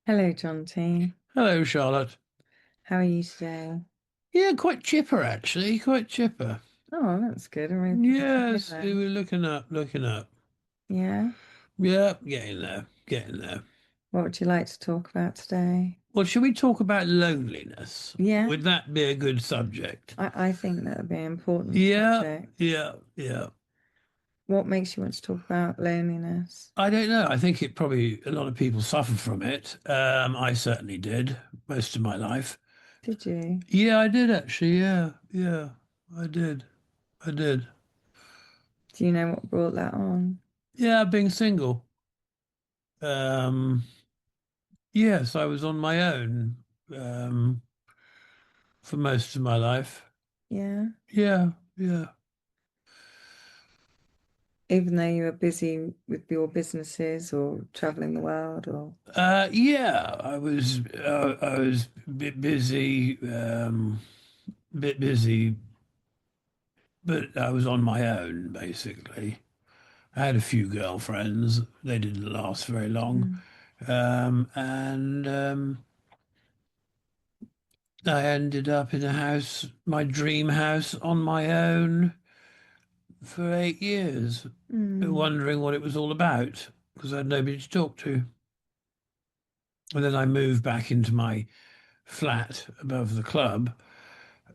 Hello, Jonty. Hello, Charlotte. How are you today? Yeah, quite chipper actually, quite chipper. Oh, that's good. I'm really pleased to hear Yes, that. we were looking up, looking up. Yeah. Yeah, getting there, getting there. What would you like to talk about today? Well, should we talk about loneliness? Yeah, Would that be a good subject? I think that would be an important Yeah, subject. yeah, yeah. What makes you want to talk about loneliness? I don't know. I think it probably a lot of people suffer from it. I certainly did most of my life. Did you? Yeah, I did actually. Yeah, yeah, I did. I did. Do you know what brought that on? Yeah, being single. Um, yes, I was on my own. For most of my life. Yeah. Yeah, yeah. Even though you were busy with your businesses or traveling the world or Yeah, I was a bit busy, but I was on my own basically. I had a few girlfriends. They didn't last very long. Mm. And I ended up in a house, my dream house, on my own for 8 years, Mm. wondering what it was all about because I had nobody to talk to. And then I moved back into my flat above the club,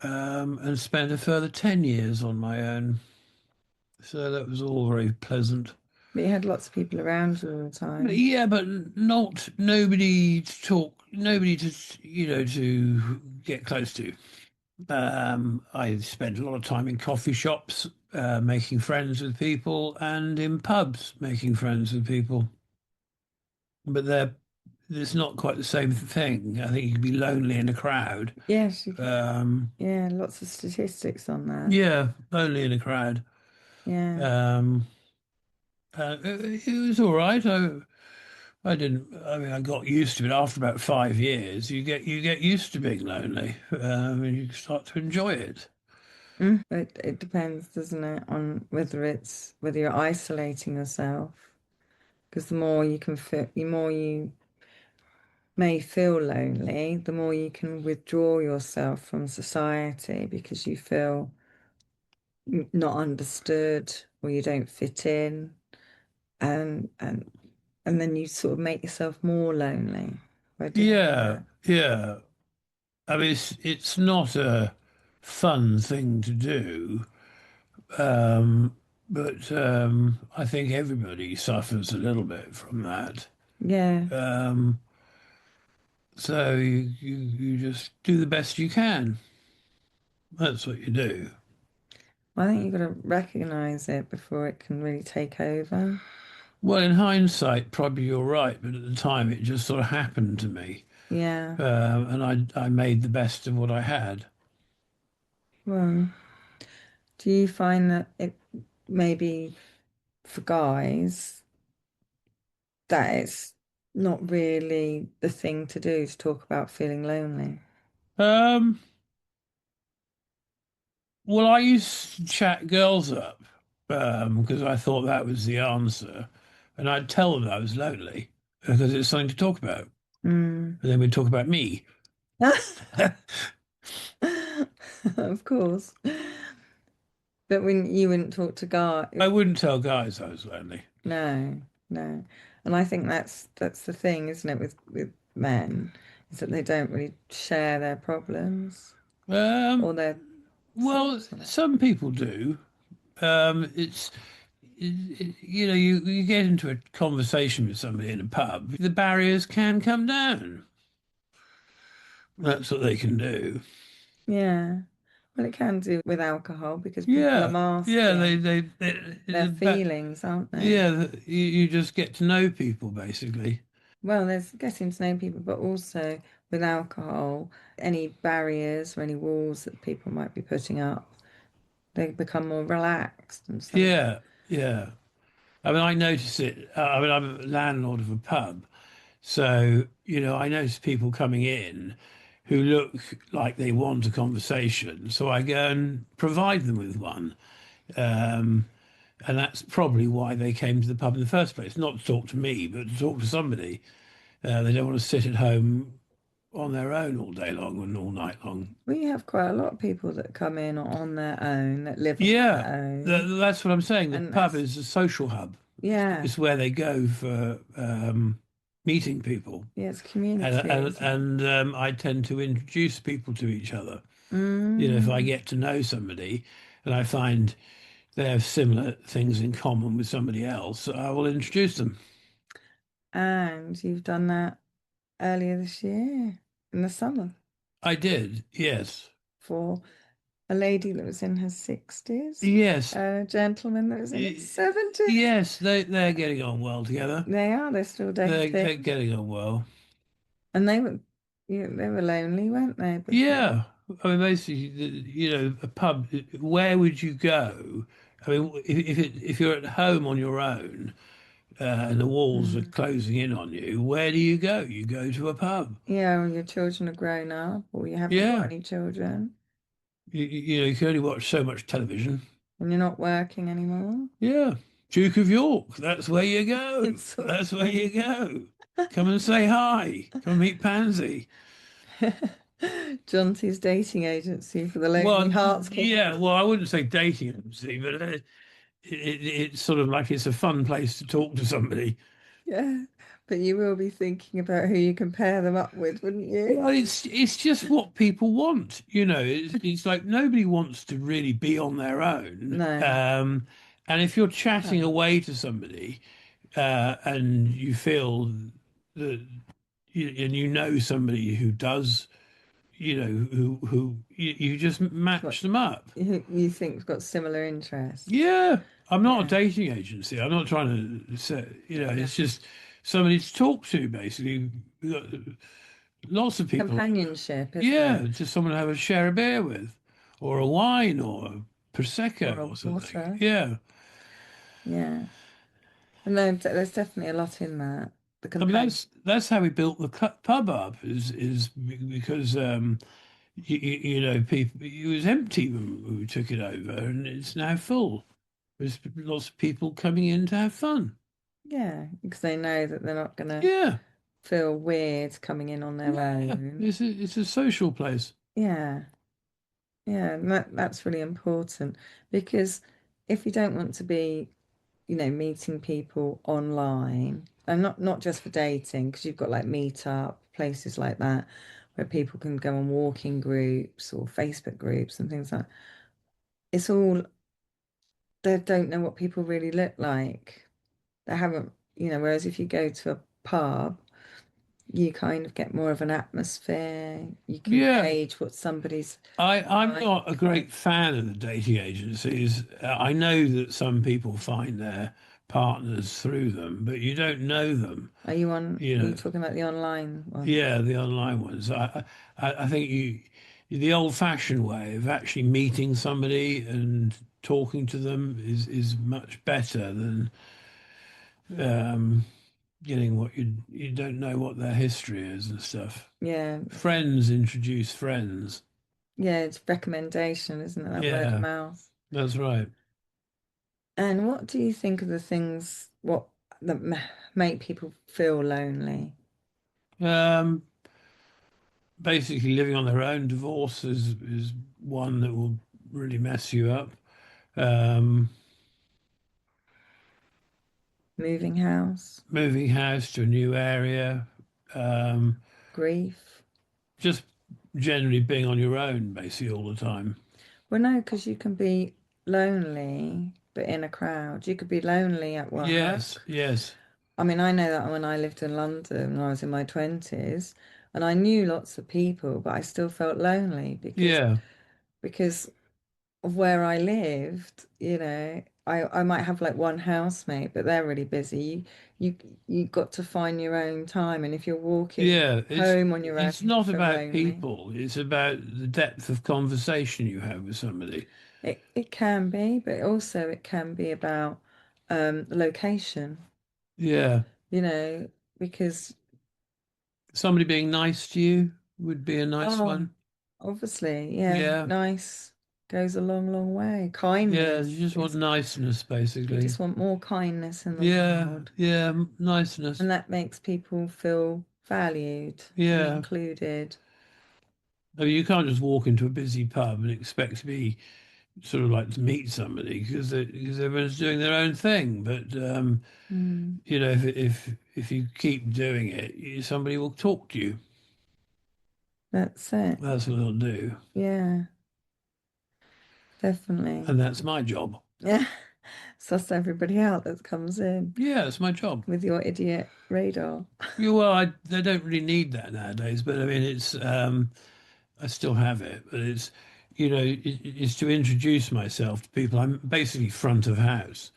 and spent a further 10 years on my own. So that was all very pleasant. But you had lots of people around you all the But time. yeah, but not nobody to talk, nobody to get close to. I spent a lot of time in coffee shops, making friends with people, and in pubs, making friends with people. But it's not quite the same thing. I think you can be lonely in a crowd. Yes, Um, yeah, lots of statistics on that. Yeah, only in a crowd. Yeah. Um, it was all right. I didn't. I mean, I got used to it after about 5 years. You get used to being lonely, and you start to enjoy it. It depends, doesn't it, on whether you're isolating yourself. Because the more you can feel, the more you may feel lonely, the more you can withdraw yourself from society because you feel not understood or you don't fit in, and and and then you sort of make yourself more lonely by doing Yeah, that. yeah. I mean, it's not a fun thing to do, um, but I think everybody suffers a little bit from that. Yeah, Um, so you just do the best you can. That's what you do. I think you've got to recognize it before it can really take over. Well, in hindsight, probably you're right, but at the time it just sort of happened to me, Yeah. and I made the best of what I had. Well, do you find that it maybe for guys that it's not really the thing to do to talk about feeling lonely? Um, well, I used to chat girls up because I thought that was the answer, and I'd tell them I was lonely because it's something to talk about, Mm. and then we'd talk about me. Of course. But when you wouldn't talk to guy, I wouldn't tell guys I was lonely. no, no. And I think that's the thing, isn't it, with men, is that they don't really share their problems Um, or their well, thoughts on it. some people do. It's you get into a conversation with somebody in a pub, the barriers can come down. That's what they can do. Yeah. Well, it can do with alcohol because people are Yeah, yeah, masking it's their about, feelings, aren't they? yeah, you just get to know people basically. Well, there's getting to know people, but also with alcohol, any barriers or any walls that people might be putting up, they become more relaxed and some. Yeah, yeah. I mean, I notice it. I mean, I'm a landlord of a pub, so I notice people coming in who look like they want a conversation. So I go and provide them with one. Um, And that's probably why they came to the pub in the first place, not to talk to me, but to talk to somebody. They don't want to sit at home on their own all day long and all night long. We have quite a lot of people that come in on their own, that live on their Yeah, own, that's what I'm saying. The and pub that's is a social hub. yeah, It's where they go for meeting people, yeah, it's and community, and, isn't it? and I tend to introduce people to each other. If I Mm. get to know somebody and I find they have similar things in common with somebody else, I will introduce them. And you've done that earlier this year in the summer I did, yes, for a lady that was in her 60s, yes, a gentleman that was in his Y- 70s. yes. They're getting on well together. They're still They're dating. getting on well. And they were lonely, weren't they, before? Yeah, I mean, basically, a pub. Where would you go? I mean, if you're at home on your own and the walls are Mm. closing in on you, where do you go? You go to a pub. Yeah, or your children are grown up, or you haven't got Yeah, any children, you can only watch so much television. and you're not working anymore. Yeah, Duke of York. That's where you go. It's sort of That's where you thing. go. Come and say hi. Come meet Pansy. Jonty's dating agency for the Lonely Well, Hearts Club. yeah. Well, I wouldn't say dating agency, but it's sort of like it's a fun place to talk to somebody. Yeah, but you will be thinking about who you compare them up with, wouldn't you? Well, it's just what people want, It's like nobody wants to really be on their own. No. And if you're chatting No. away to somebody, and you feel that and you know somebody who does, you just What match them up. you think's got similar interests. Yeah, I'm not a Yeah. dating agency. I'm not trying to say, No. it's just somebody to talk to, basically. We've got lots of people. Companionship, isn't it? Yeah, just someone to have a share a beer with, or a wine, or a Or prosecco, a or something. water. Yeah, Yeah. And there's definitely a lot in that. The I mean companion. that's how we built the pub up. Is because people it was empty when we took it over, and it's now full. There's lots of people coming in to have fun. Yeah, because they know that they're not gonna Yeah, feel weird coming in on their yeah. own. It's a social place. Yeah. Yeah, and that's really important because if you don't want to be, meeting people online, and not just for dating, because you've got like Meetup, places like that, where people can go on walking groups or Facebook groups and things like that. It's all, they don't know what people really look like. They haven't, whereas if you go to a pub, you kind of get more of an atmosphere. You can Yeah, gauge what somebody's I'm like. not a great fan of the dating agencies. I know that some people find their partners through them, but you don't know them. Are You you know, talking about the online one? yeah, the online ones. I think the old-fashioned way of actually meeting somebody and talking to them is much better than um, getting what you don't know what their history is and stuff. Yeah, Friends introduce friends. yeah, it's recommendation, isn't it? That word of Yeah, mouth. that's right. And what do you think of the things that make people feel lonely? Um, Basically, living on their own, divorce is one that will really mess you up. Um, Moving house, Moving house to a new area, um, grief. just generally being on your own, basically all the time. Well, no, because you can be lonely, but in a crowd. You could be lonely at Yes, work. yes, I mean, I know that when I lived in London when I was in my 20s, and I knew lots of people, but I still felt lonely yeah, because of where I lived, I might have like one housemate, but they're really busy. You got to find your own time, and if you're walking yeah. home on your own, It's you not feel about lonely. people. It's about the depth of conversation you have with somebody. It can be, but also it can be about the location, Yeah, you know, because somebody being nice to you would be a nice oh, one. obviously, yeah, Yeah, nice. goes a long, long way. Yeah, you Kindness just want is, niceness, you basically. just want more kindness in the Yeah, world. yeah, niceness. And that makes people feel valued and Yeah. included. I mean, you can't just walk into a busy pub and expect to be sort of like to meet somebody because everyone's doing their own thing. But Mm, you know, if you keep doing it, somebody will talk to you. that's it. That's what they'll do, Yeah, definitely. and that's my job. Yeah. Suss everybody out that comes in Yeah, it's my job. with your idiot radar. Yeah, well, they don't really need that nowadays, but I mean, it's I still have it, but it's it's to introduce myself to people. I'm basically front of house,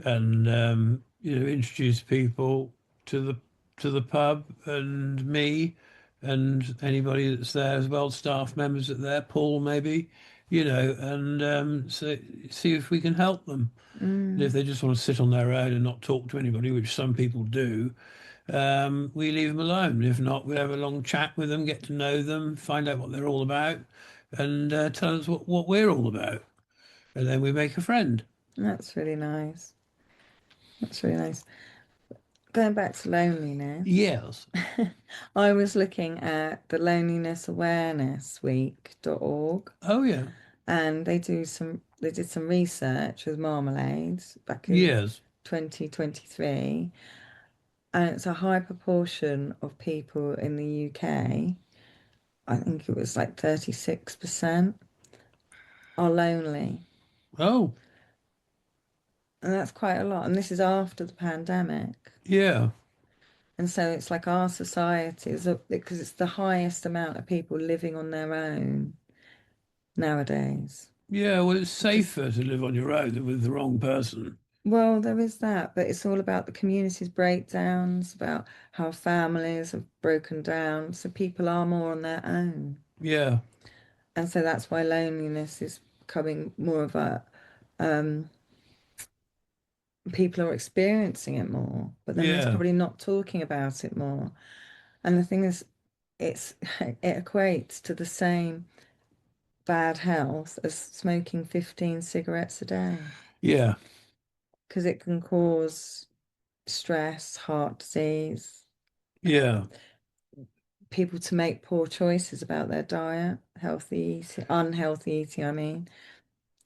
and introduce people to the pub and me and anybody that's there as well, staff members that there, Paul maybe, and so see if we can help them. And if Mm, they just want to sit on their own and not talk to anybody, which some people do, we leave them alone. If not, we have a long chat with them, get to know them, find out what they're all about, and tell us what we're all about. And then we make a friend. that's really nice. That's really nice. Going back to loneliness, Yes. I was looking at the Loneliness Awareness Week.org, Oh, yeah. and they did some research with marmalades back in Yes. 2023, and it's a high proportion of people in the UK, I think it was like 36%, are lonely. Oh, And that's quite a lot. And this is after the pandemic. yeah. And so it's like our society is because it's the highest amount of people living on their own nowadays. Yeah, well, it's Because, safer to live on your own than with the wrong person. well, there is that, but it's all about the community's breakdowns, about how families have broken down. So people are more on their own. Yeah, And so that's why loneliness is becoming more of a, um, people are experiencing it more, but then there's yeah, probably not talking about it more. And the thing is, it equates to the same bad health as smoking 15 cigarettes a day yeah, because it can cause stress, heart disease, yeah, people to make poor choices about their diet, healthy eating, unhealthy eating, I mean,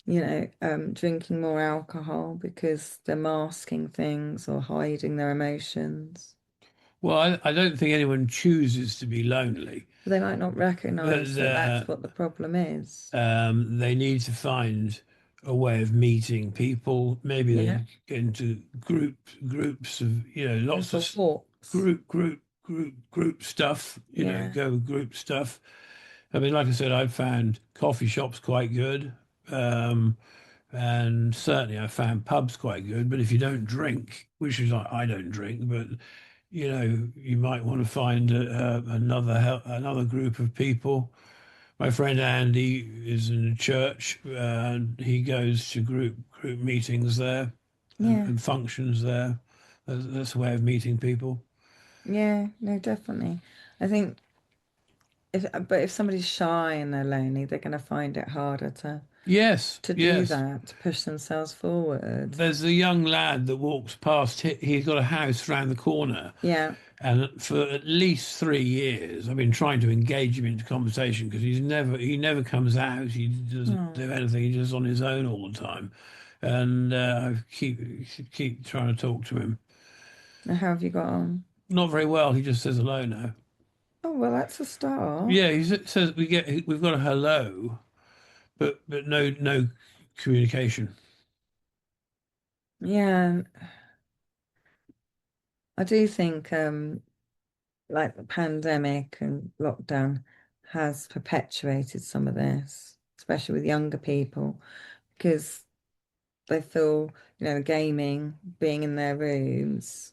drinking more alcohol because they're masking things or hiding their emotions. Well, I don't think anyone chooses to be lonely, But they might not recognize but that that's what the problem is. they need to find a way of meeting people. Maybe Yeah. they get into groups of, Go lots of for walks. group stuff, Yeah. go with group stuff. I mean, like I said, I found coffee shops quite good. Um, and certainly I found pubs quite good. But if you don't drink, which is I don't drink, but you might want to find another group of people. My friend Andy is in a church, and he goes to group meetings there Yeah. and functions there. That's a way of meeting people. Yeah. No, definitely. I think if somebody's shy and they're lonely, they're going to find it harder Yes, to do yes. that, to push themselves forward. There's a young lad that walks past. He's got a house round the corner, Yeah. and for at least 3 years, I've been trying to engage him into conversation because he never comes out. He doesn't Oh. do anything. He's just on his own all the time, and I keep trying to talk to him. Now, how have you got on? Not very well. He just says hello now. Oh, well, that's a start. Yeah, says we've got a hello, but no communication. Yeah. I do think like the pandemic and lockdown has perpetuated some of this, especially with younger people, because they feel, gaming, being in their rooms,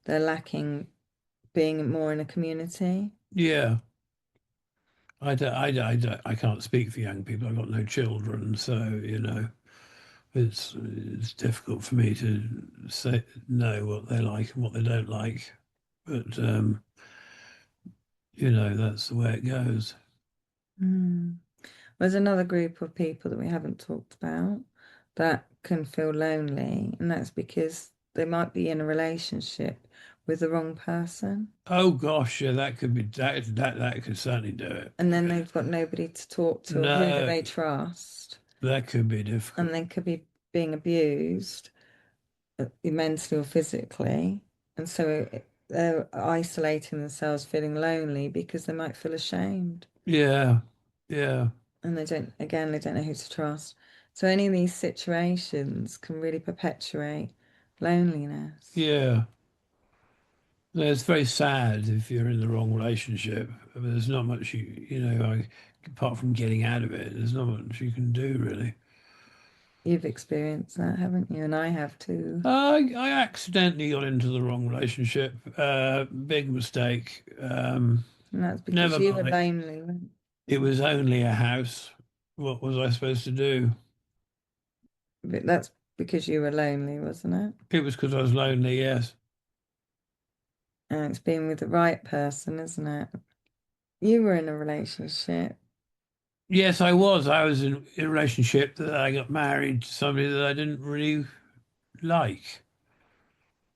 they're lacking being more in a community. Yeah. I can't speak for young people. I've got no children, so it's difficult for me to say know what they like and what they don't like. But that's the way it goes. Mm. There's another group of people that we haven't talked about that can feel lonely, and that's because they might be in a relationship with the wrong person, Oh gosh, yeah, that could be that could certainly do it. and then they've got nobody to talk to or who do No, they trust, that could be difficult. and they could be being abused mentally or physically, and so they're isolating themselves, feeling lonely because they might feel ashamed. Yeah, yeah, And they don't know who to trust. So any of these situations can really perpetuate loneliness. yeah. No, it's very sad if you're in the wrong relationship. I mean, there's not much apart from getting out of it, there's not much you can do really. You've experienced that, haven't you? And I have too. I accidentally got into the wrong relationship. Big mistake. And that's because Never you were mind. lonely. It was only a house. What was I supposed to do? But that's because you were lonely, wasn't it? It was because I was lonely, yes. And it's being with the right person, isn't it? You were in a relationship Yes, I was. I was in a relationship that I got married to somebody that I didn't really like,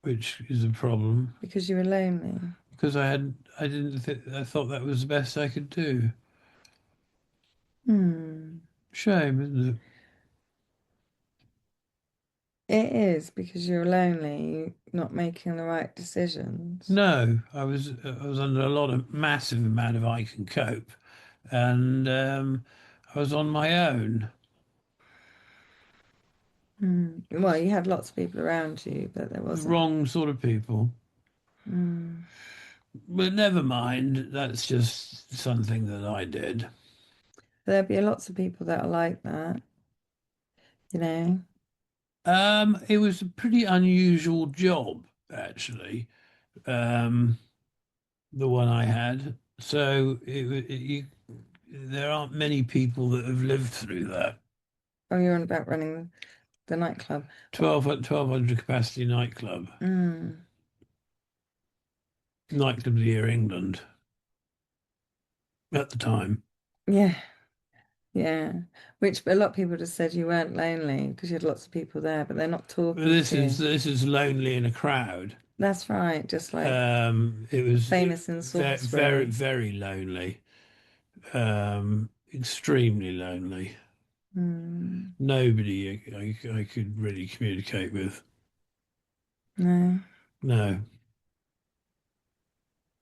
which is a problem because you were lonely. because I didn't think, I thought that was the best I could do. Hmm. Shame, isn't it? It is because you're lonely, you're not making the right decisions. No, I was under a lot of massive amount of I can cope, and I was on my own. Hmm. Well, you had lots of people around you, but there The wasn't. wrong sort of people. Hmm. But never mind, that's just something that I did. There'll be lots of people that are like that, you know. It was a pretty unusual job, actually, um, the one I had. So there aren't many people that have lived through that. Oh, you're on about running the nightclub. What? 1200 capacity nightclub, Mm, nightclub of the year England at the time. yeah, yeah. Which a lot of people just said you weren't lonely because you had lots of people there, but they're not talking to you. This is lonely in a crowd. That's right, just like It was famous in very, Salisbury. very lonely, extremely lonely. Mm, Nobody I could really communicate with. no, No.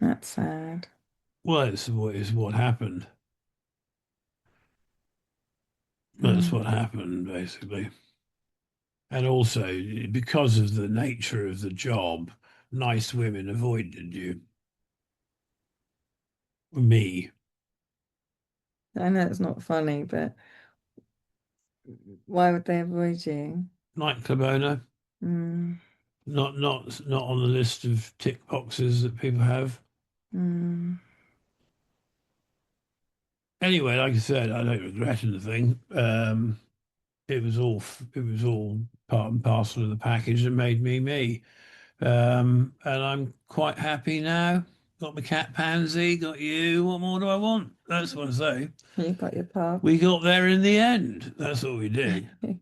that's sad. Well, it's what happened. That's Mm. what happened, basically. And also, because of the nature of the job, nice women avoided you. Me, I know it's not funny, but why would they avoid you? nightclub owner, Mm, not on the list of tick boxes that people have. mm. Anyway, like I said, I don't regret anything. It was all part and parcel of the package that made me me. And I'm quite happy now. Got my cat Pansy, got you. What more do I want? That's what I say. You got your pub, We got there in the end. That's what we did. and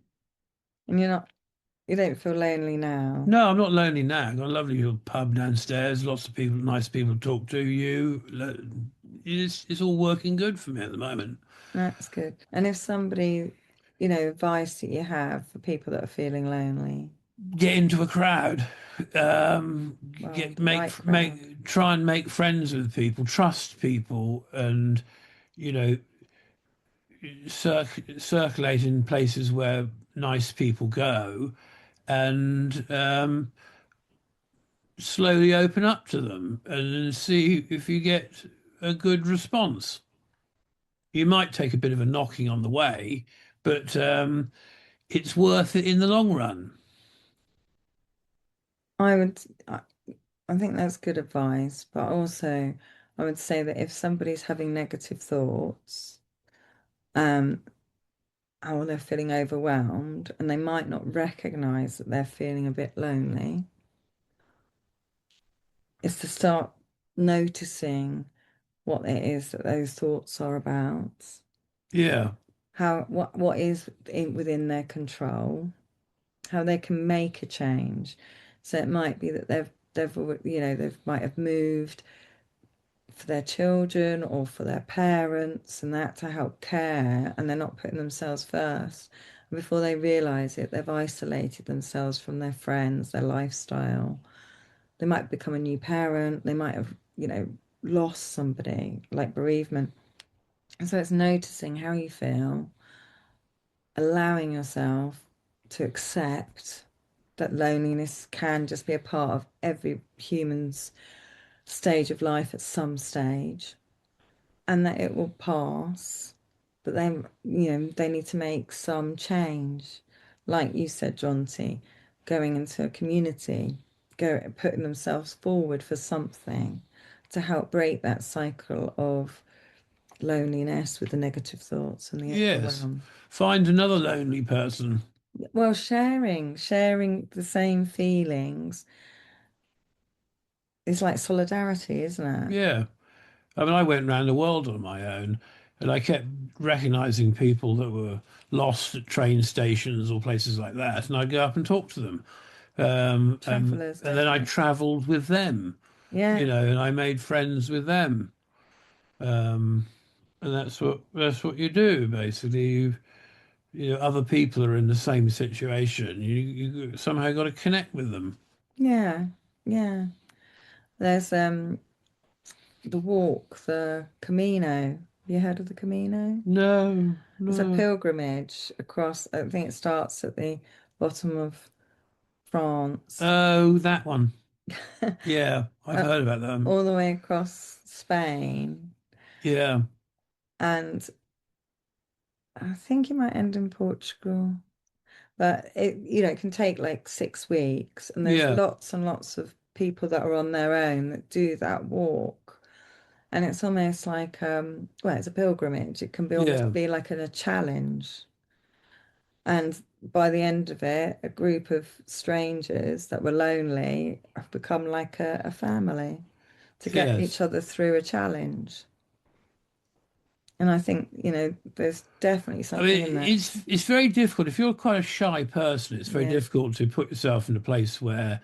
you don't feel lonely now. No, I'm not lonely now. I've got a lovely little pub downstairs. Lots of people, nice people to talk to. It's all working good for me at the moment. That's good. And if somebody, advice that you have for people that are feeling lonely, Get into a crowd. well, the right crowd. Try and make friends with people. Trust people, and you know, circulate in places where nice people go, and slowly open up to them and see if you get a good response. You might take a bit of a knocking on the way, but it's worth it in the long run. I would, I, I think that's good advice, but also I would say that if somebody's having negative thoughts, um, or they're feeling overwhelmed, and they might not recognize that they're feeling a bit lonely, is to start noticing what it is that those thoughts are about. Yeah, how what is within their control, how they can make a change. So it might be that they might have moved for their children or for their parents and that to help care, and they're not putting themselves first. And before they realize it, they've isolated themselves from their friends, their lifestyle. They might become a new parent, they might have, lost somebody, like bereavement. And so it's noticing how you feel, allowing yourself to accept that loneliness can just be a part of every human's stage of life at some stage, and that it will pass, but then, they need to make some change. Like you said, Jonty, going into a community, putting themselves forward for something to help break that cycle of loneliness with the negative thoughts and the Yes. overwhelm. Find another lonely person. Well, sharing the same feelings is like solidarity, isn't it? Yeah. I mean, I went around the world on my own, and I kept recognizing people that were lost at train stations or places like that, and I'd go up and talk to them. Travelers, And then I definitely. traveled with them, Yeah, and I made friends with them. Um, and that's what you do basically. Other people are in the same situation. You somehow got to connect with them. yeah, yeah. There's the walk, the Camino. Have you heard of the Camino? No, It's a no. pilgrimage across, I think it starts at the bottom of France, Oh, that one. Yeah, I've up heard about them. all the way across Spain, Yeah, and I think it might end in Portugal. But it can take like 6 weeks, and there's yeah, lots and lots of people that are on their own that do that walk. And it's almost like, well, it's a pilgrimage. It can be almost yeah, be like a challenge. And by the end of it, a group of strangers that were lonely have become like a family to get each yes. other through a challenge. And I think, there's definitely I mean, something in that. it's very difficult if you're quite a shy person. It's very Yeah. difficult to put yourself in a place where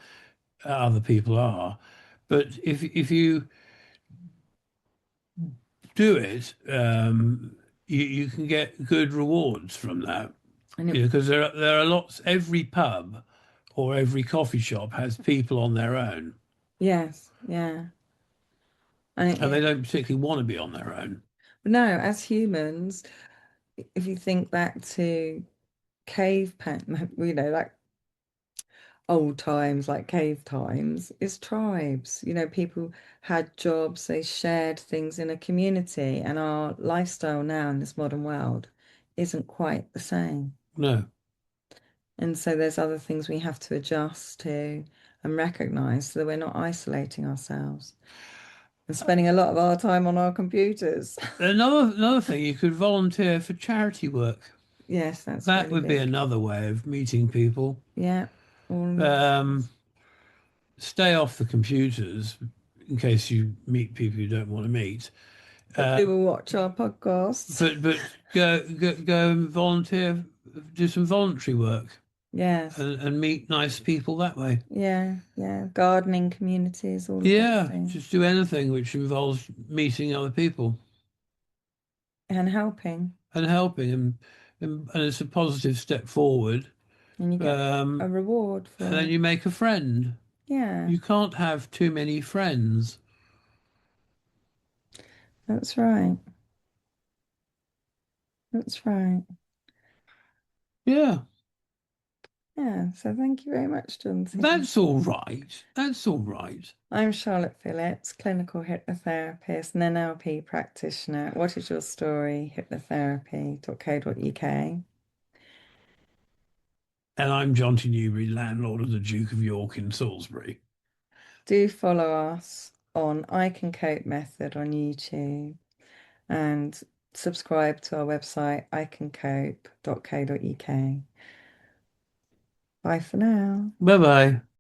other people are. But if you do it, you can get good rewards from that. And Because there are lots. Every pub or every coffee shop has people on their own, yes, yeah. And and they don't particularly want to be on their own. no, as humans, if you think back to cave pen, like old times, like cave times, it's tribes. People had jobs, they shared things in a community, and our lifestyle now in this modern world isn't quite the same. No. And so there's other things we have to adjust to and recognize so that we're not isolating ourselves and spending a lot of our time on our computers. Another thing, you could volunteer for charity work. Yes, that's That really would be big. another way of meeting people. Yeah. All Um, Stay off the computers in case you meet people you don't want to meet. but Uh, people watch our podcasts. but go and volunteer, do some voluntary work Yes. and meet nice people that way. Yeah, yeah. Gardening communities, all of those Yeah, things. just do anything which involves meeting other people And helping. and helping and it's a positive step forward. And you get a Um, reward and for then it. you make a friend. Yeah, You can't have too many friends. that's right. That's right. Yeah, Yeah, so thank you very much, Jonty. that's all right. That's all right. I'm Charlotte Phillips, clinical hypnotherapist and NLP practitioner. What is your story? Hypnotherapy.co.uk. And I'm Jonty Newbery, landlord of the Duke of York in Salisbury. Do follow us on I Can Cope Method on YouTube and subscribe to our website, icancope.co.uk. Bye for now. Bye bye.